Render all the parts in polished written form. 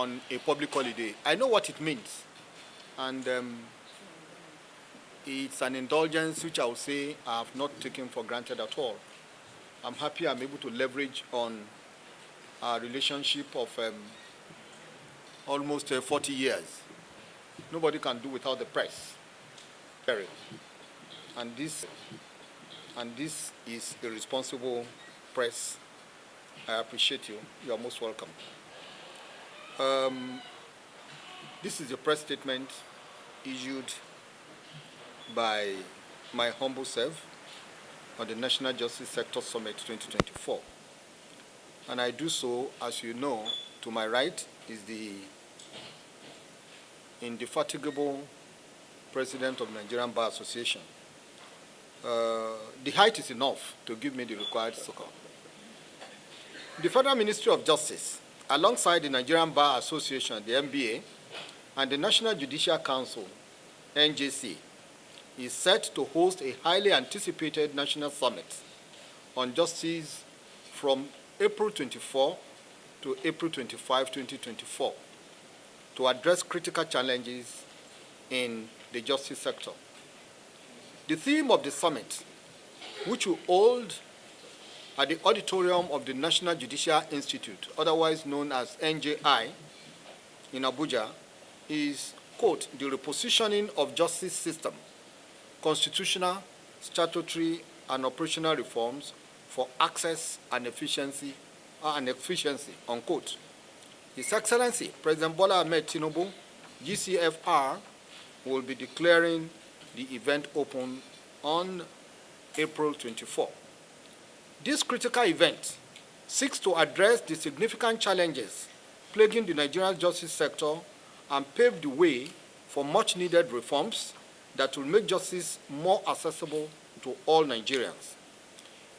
on a public holiday. I know what it means, and it's an indulgence which I would say I have not taken for granted at all. I'm happy I'm able to leverage on our relationship of almost 40 years. Nobody can do without the press. And this is a responsible press. I appreciate you. You are most welcome. This is a press statement issued by my humble self on the National Justice Sector Summit 2024. And I do so, as you know, to my right is the indefatigable president of the Nigerian Bar Association. The height is enough to give me the required circle. The Federal Ministry of Justice, alongside the Nigerian Bar Association, the NBA, and the National Judicial Council NJC, is set to host a highly anticipated national summit on justice from April 24 to April 25, 2024, to address critical challenges in the justice sector. The theme of the summit, which will hold at the auditorium of the National Judicial Institute, otherwise known as NJI, in Abuja, is, quote, the repositioning of justice system, constitutional, statutory, and operational reforms for access and efficiency, unquote. His Excellency, President Bola Ahmed Tinubu, GCFR, will be declaring the event open on April 24. This critical event seeks to address the significant challenges plaguing the Nigerian justice sector and pave the way for much-needed reforms that will make justice more accessible to all Nigerians.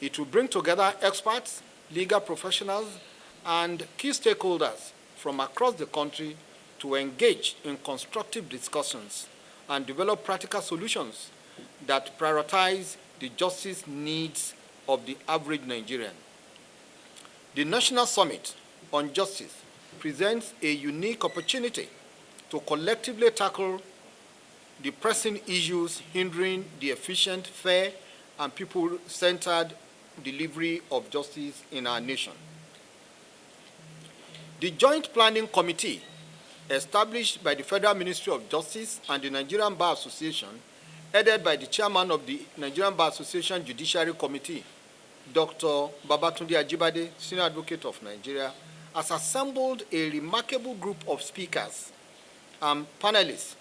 It will bring together experts, legal professionals, and key stakeholders from across the country to engage in constructive discussions and develop practical solutions that prioritize the justice needs of the average Nigerian. The National Summit on Justice presents a unique opportunity to collectively tackle the pressing issues hindering the efficient, fair, and people-centered delivery of justice in our nation. The Joint Planning Committee, established by the Federal Ministry of Justice and the Nigerian Bar Association, headed by the chairman of the Nigerian Bar Association Judiciary Committee, Dr. Babatunde Ajibade, Senior Advocate of Nigeria, has assembled a remarkable group of speakers and panelists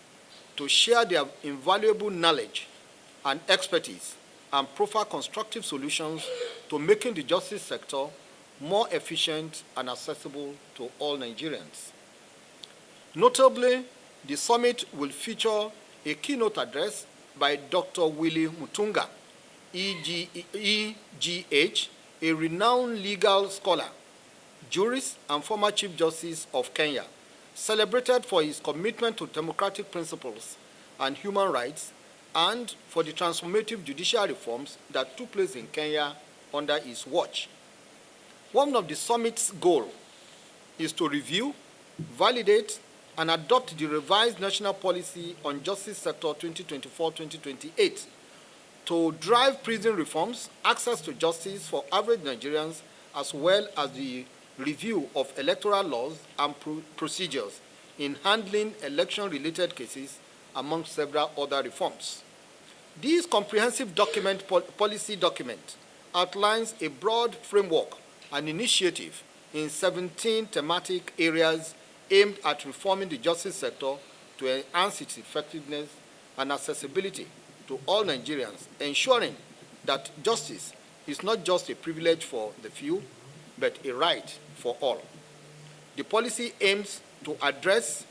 to share their invaluable knowledge and expertise and proffer constructive solutions to making the justice sector more efficient and accessible to all Nigerians. Notably, the summit will feature a keynote address by Dr. Willie Mutunga, EGH, a renowned legal scholar, jurist, and former Chief Justice of Kenya, celebrated for his commitment to democratic principles and human rights and for the transformative judicial reforms that took place in Kenya under his watch. One of the summit's goals is to review, validate, and adopt the revised National Policy on Justice Sector 2024-2028 to drive prison reforms, access to justice for average Nigerians, as well as the review of electoral laws and procedures in handling election-related cases, among several other reforms. This comprehensive policy document outlines a broad framework and initiative in 17 thematic areas aimed at reforming the justice sector to enhance its effectiveness and accessibility to all Nigerians, ensuring that justice is not just a privilege for the few, but a right for all. The policy aims to address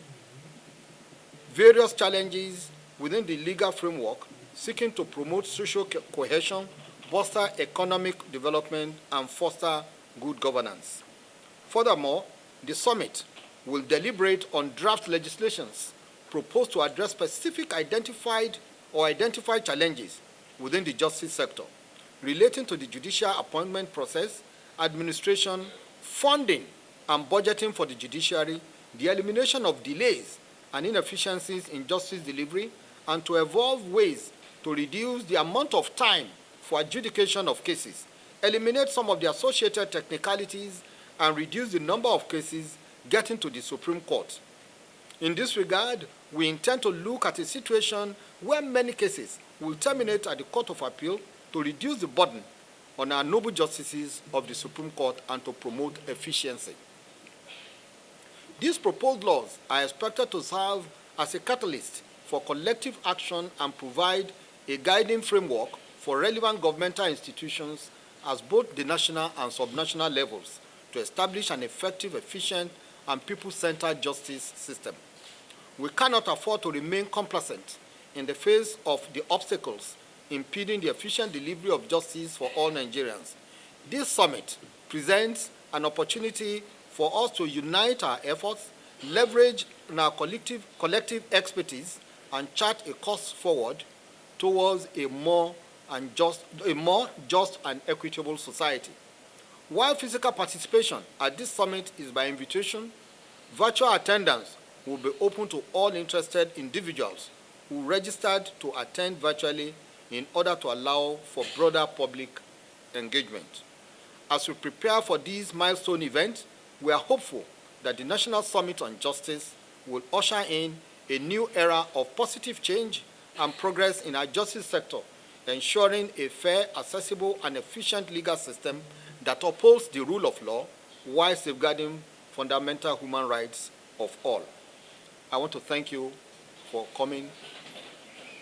various challenges within the legal framework, seeking to promote social cohesion, foster economic development, and foster good governance. Furthermore, the summit will deliberate on draft legislations proposed to address specific identified challenges within the justice sector, relating to the judicial appointment process, administration, funding, and budgeting for the judiciary, the elimination of delays and inefficiencies in justice delivery, and to evolve ways to reduce the amount of time for adjudication of cases, eliminate some of the associated technicalities, and reduce the number of cases getting to the Supreme Court. In this regard, we intend to look at a situation where many cases will terminate at the Court of Appeal to reduce the burden on our noble justices of the Supreme Court and to promote efficiency. These proposed laws are expected to serve as a catalyst for collective action and provide a guiding framework for relevant governmental institutions at both the national and subnational levels to establish an effective, efficient, and people-centered justice system. We cannot afford to remain complacent in the face of the obstacles impeding the efficient delivery of justice for all Nigerians. This summit presents an opportunity for us to unite our efforts, leverage our collective expertise, and chart a course forward towards a more just and equitable society. While physical participation at this summit is by invitation, virtual attendance will be open to all interested individuals who registered to attend virtually in order to allow for broader public engagement. As we prepare for this milestone event, we are hopeful that the National Summit on Justice will usher in a new era of positive change and progress in our justice sector, ensuring a fair, accessible, and efficient legal system that upholds the rule of law while safeguarding fundamental human rights of all. I want to thank you for coming.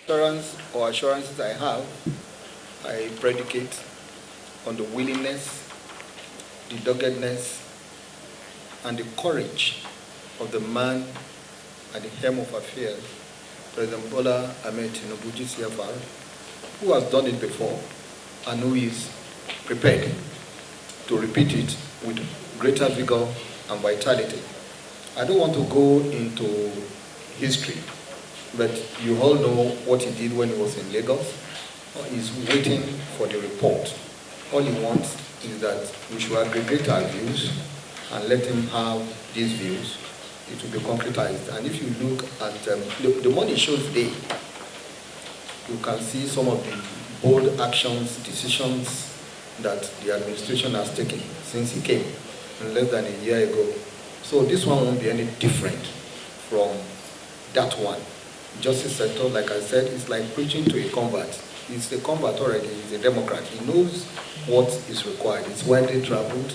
Assurances I have, I predicate on the willingness, the doggedness, and the courage of the man at the helm of affairs, President Bola Ahmed Tinubu, GCFR, who has done it before and who is prepared to repeat it with greater vigor and vitality. I don't want to go into history, but you all know what he did when he was in Lagos. He's waiting for the report. All he wants is that we should aggregate our views and let him have these views. It will be concretized. And if you look at the money shows day, you can see some of the bold actions, decisions that the administration has taken since he came less than a year ago. So this one won't be any different from that one. Justice sector, like I said, is like preaching to a convert. He's a convert already, he's a Democrat. He knows what is required. It's widely traveled,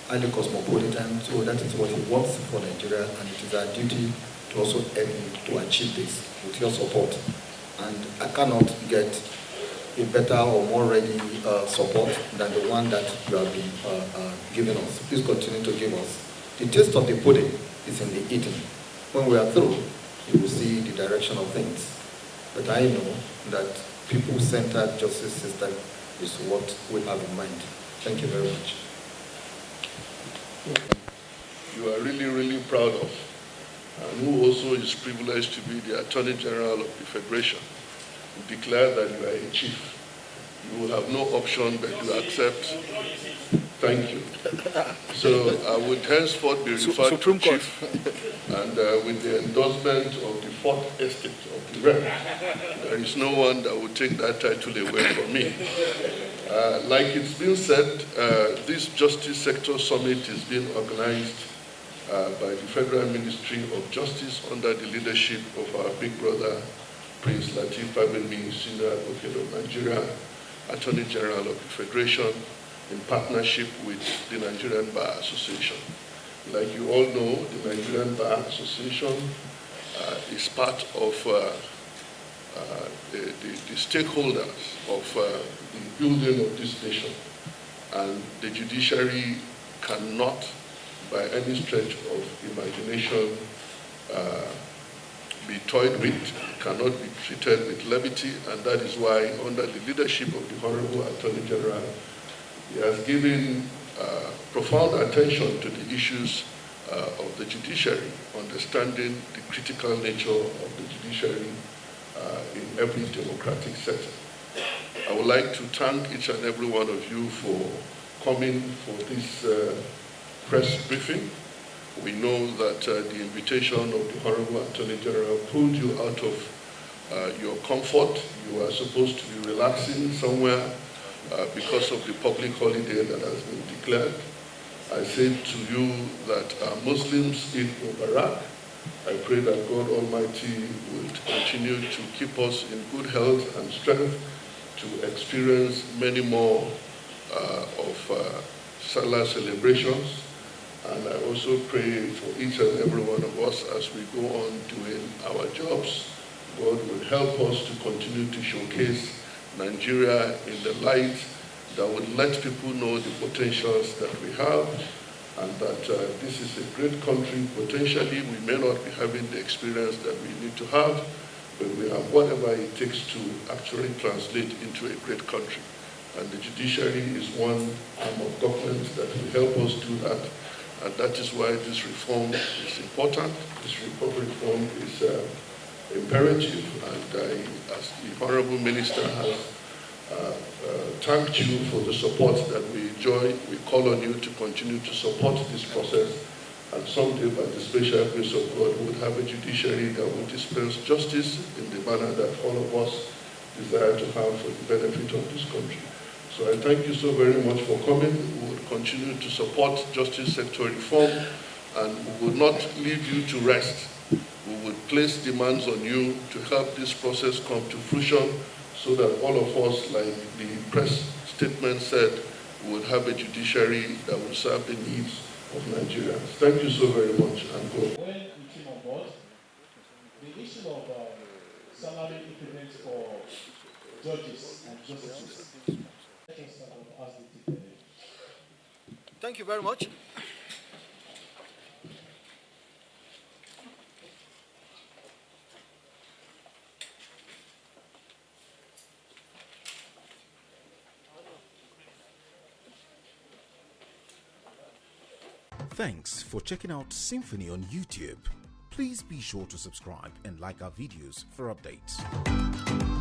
highly cosmopolitan, so that is what he wants for Nigeria, and it is our duty to also help him to achieve this with your support. And I cannot get a better or more ready support than the one that you have been giving us. Please continue to give us. The taste of the pudding is in the eating. When we are through, you will see the direction of things. But I know that people-centered justice system is what we have in mind. Thank you very much. You are really, really proud of, and who also is privileged to be the Attorney General of the Federation. You declare that you are a chief. You will have no option but to accept. Thank you. So I would henceforth be referred to chief, and with the endorsement of the fourth estate of the realm, there is no one that would take that title away from me. Like it's been said, this Justice Sector Summit is being organized by the Federal Ministry of Justice under the leadership of our big brother, Prince LATEEF Fagbemi, Senior Advocate of Nigeria, Attorney General of the Federation, in partnership with the Nigerian Bar Association. Like you all know, the Nigerian Bar Association is part of the stakeholders of the building of this nation. And the judiciary cannot, by any stretch of imagination, be toyed with, cannot be treated with levity, and that is why, under the leadership of the Honorable Attorney General, he has given profound attention to the issues of the judiciary, understanding the critical nature of the judiciary in every democratic setting. I would like to thank each and every one of you for coming for this press briefing. We know that the invitation of the Honorable Attorney General pulled you out of your comfort. You are supposed to be relaxing somewhere because of the public holiday that has been declared. I say to you that Muslims Eid Mubarak. I pray that God Almighty will continue to keep us in good health and strength to experience many more of Salah celebrations. And I also pray for each and every one of us as we go on doing our jobs. God will help us to continue to showcase Nigeria in the light that will let people know the potentials that we have, and that this is a great country. Potentially, we may not be having the experience that we need to have, but we have whatever it takes to actually translate into a great country. And the judiciary is one arm of government that will help us do that. And that is why this reform is important. This reform is imperative. And as the Honorable Minister has thanked you for the support that we enjoy, we call on you to continue to support this process. And someday, by the special grace of God, we will have a judiciary that will dispense justice in the manner that all of us desire to have for the benefit of this country. So I thank you so very much for coming. We will continue to support justice sector reform, and we will not leave you to rest. We will place demands on you to help this process come to fruition so that all of us, like the press statement said, will have a judiciary that will serve the needs of Nigerians. Thank you so very much, and go. When we came on board, the issue of salary increments for judges and justices. Thank you very much. Thanks for checking out Symphony on YouTube. Please be sure to subscribe and like our videos for updates.